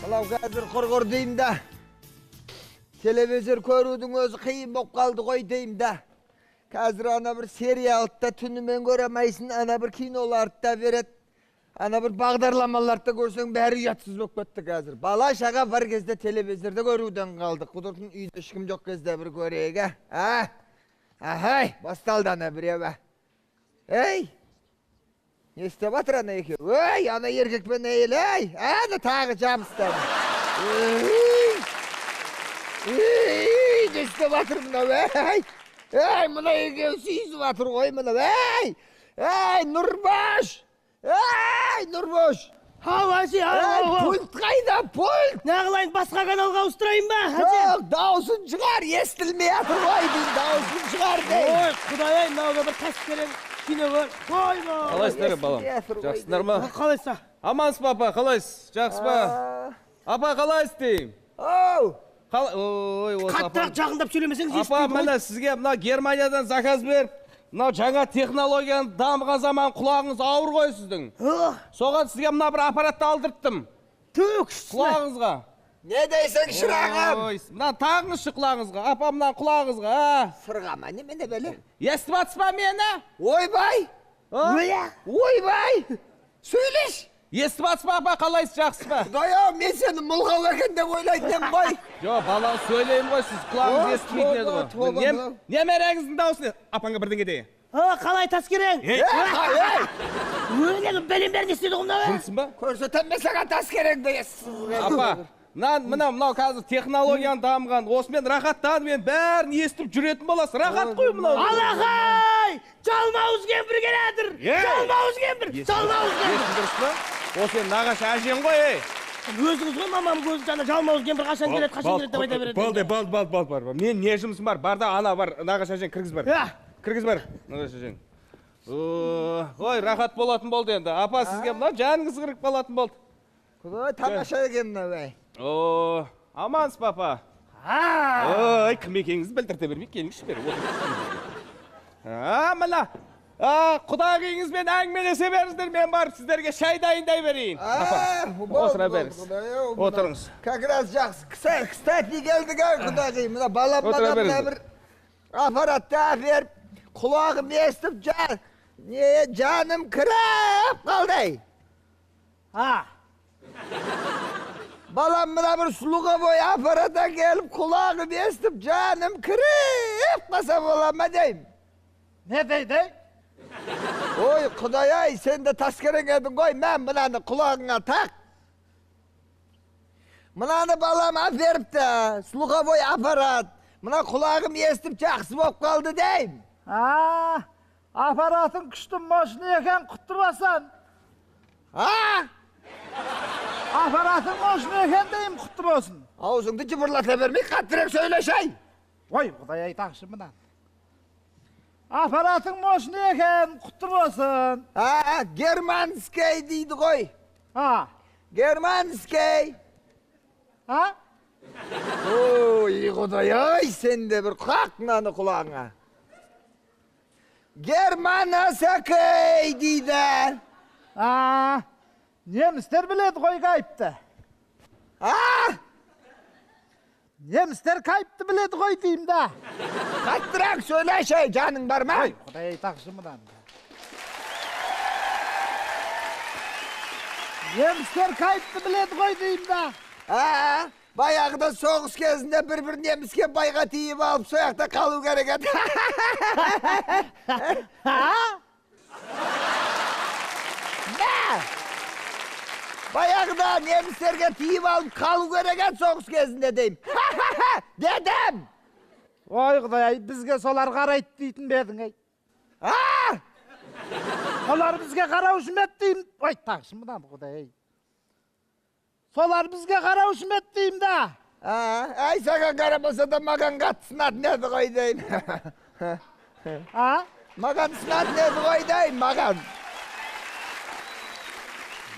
Алау қазір құрғыр дейм да. Телевизор көрудің өзі қиын болып қалды ғой дейм да. Қазір ана бір сериалды түнімен көремейсің, ана бір киноларды да береді. Ана бір бағдарламаларды көрсең бәрі ұятсыз болып кетті қазір. Бала шаға бар кезде телевизорды көруден қалдық. Құдыртын үйде ешкім жоқ кезде бір көрейік, а? Ахай, басталды ана біреу. Ей! Не істеп атыр ана екен? Ой, ана еркекпен әйел, ей! Ана тағы жабыстады. Ей, не істеп атыр мынау, ей! Ей, мына екеуі сүйісіп атыр ғой мынау, ей! Ей, Нұрбаш! Ей, Нұрбаш! Әже, Пульт қайда, пульт? Неғылайын, басқа каналға ауыстырайын ба? Жоқ, даусын шығар, естілмей атыр ғой дейін, даусын шығар дейін. Ой, құдай-ай, мынауға бір кәсіпкерен кино бар. Ой, Қалайсыздар, балам? Жақсыңдар ма? Қалайсыз? Амансыз, папа, қалайсыз? Жақсы ба? Апа, қалайсыз деймін? Оу! Ой, осы апа. Қаттырақ жағындап сөйлемесеңіз Апа, естімейді ғой. мына сізге мына Германиядан заказ беріп, мынау жаңа технологияны дамыған заман құлағыңыз ауыр ғой сіздің. Соған сізге мына бір аппаратты алдырттым. Түксіне. Құлағыңызға. Не дейсің шырағым? Мына тағыңызшы құлағыңызға. Апа, мына құлағыңызға. Сырғама, немене бәле? Естіп атсыз ба мені? Ойбай! Ойбай! Сөйлеш! Естіп атсыз ба, апа, қалайсыз, жақсыз ба? Құдай-ау, мен сені мұлғау екен деп ойлайтын ғой. Жоқ, бала сөйлеймін ғой, сіз құлағыңыз естімейтін еді ғой. Немереңіздің дауысын апаңа бірдеңе дейін. Қалай таскерен? Өлеңі бәлем бәрін естеді ғой мынау. Жұмсын ба? Көрсетемін саған тас керек дейсіз. Апа, мынау қазір технологияны дамыған, осымен рахаттанып, мен бәрін естіп жүретін боласыз. Рахат қой мынау. Алақай! Жалмауыз кемпір келедір! Жалмауыз кемпір! Жалмауыз кемпір! Естіп дұрыс па? Осы енді нағашы әжең ғой, ей. Өзіңіз ғой мамам көзі жаңа жалмауыз кемпір қашан келеді деп айта береді. Балды. Мен не жұмысым бар? Бар да ана бар, нағашы әжең кіргіз бар. Кіргіз бар, нағашы әжең. Ой, рахат болатын болды енді. Апа, сізге мына жаныңыз қырық болатын болды. Құдай, тамаша екен мынау. Амансыз, папа. Ой, кім екеніңізді білдірте бермей, келіңізші бері. Мына, құдағыңызбен әңгімелесе беріңіздер, мен барып сіздерге шай дайындай берейін. Отыра беріңіз. Отырыңыз. Как раз жақсы. Кстати, келдік құдағи. Мына балам маған бір аппаратты беріп, құлағым естіп, жаным кіріп қалды. Балам мына бір слуховой аппарата келіп, құлағым естіп, жаным кіріп қалса бола ма дейм. Не дейді? Ой, құдай-ай, сен де таскерен едің ғой, мен мынаны құлағыңа тақ. Мынаны балам әперіпті, слуховой аппарат. Мына құлағым естіп жақсы болып қалды дейм. Аппаратың күшті машина екен, құттырбасан. Аппаратың машина екен дейм, құттырбасын. Аузыңды жыбырлата бермей, қаттырек сөйлешей. Ой, құдай айтақшы мұнан. Аппаратың машина екен, құттырбасын. Германский дейді ғой. Германский. Ой, құдай-ай, сен де бір қақ мынаны құлағыңа. Германасакей дейді. Немістер біледі ғой қайыпты. Немістер қайыпты біледі ғой деймді. Қаттырақ сөйлешей, жаның бар ма? Ой, құдай айтақшы мұнан. Немістер қайыпты біледі ғой деймді. Баяғыда соғыс кезінде бір неміске байға тиіп алып, сояқта қалу керек еді. Баяғыда немістерге тиіп алып, қалу керек еді соғыс кезінде дейм. Дедім! Ой, құдай, бізге солар қарайды дейтін бедің, ей. Солар бізге қараушы мет дейм. Ой, тақшы мұнан, құдай. Солар бізге қараушы мет дейм да. Ай, саған қарамаса да маған қатысынатын еді ғой дейм. Маған сынатын еді ғой дейм, маған.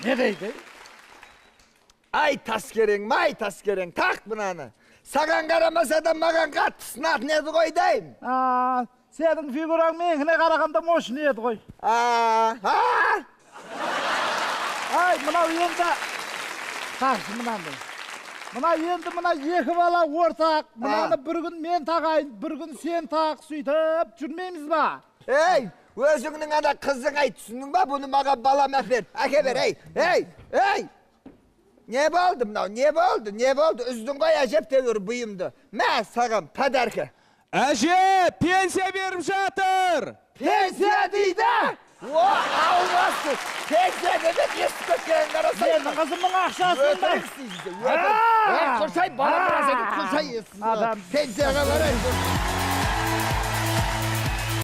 Не дейді? Ай, таскерең, май таскерең, тақ бұнаны. Саған қарамаса да маған қатысынатын еді ғой дейм. Сенің фигураң меніңкіне қарағанда мошын еді ғой. Ай, мынау енді... Тақшы мұнан Mına endi mına iki bala ortak. Mınаны bir gün men tağayın, bir gün sen taq, süйтіп жүрмейміз ба? Ey, özüңнің ана kızın ayt, түсіндің ба? Bunu mağa balam ver. Ake ver, hey. Ne oldu mına? Ne oldu? Üzdün koy acep devir bıyımdı. Mä sağım, padarka. Әже, пенсия беріп жатыр. Pensiya deydi. O, almasın. Pensiya demek eski köşkenen karasın. Senin kızımın akşasında. Ötürük sizi. Kursay, bana biraz edin, kursay yesin. Adam. Pensiyana varayım.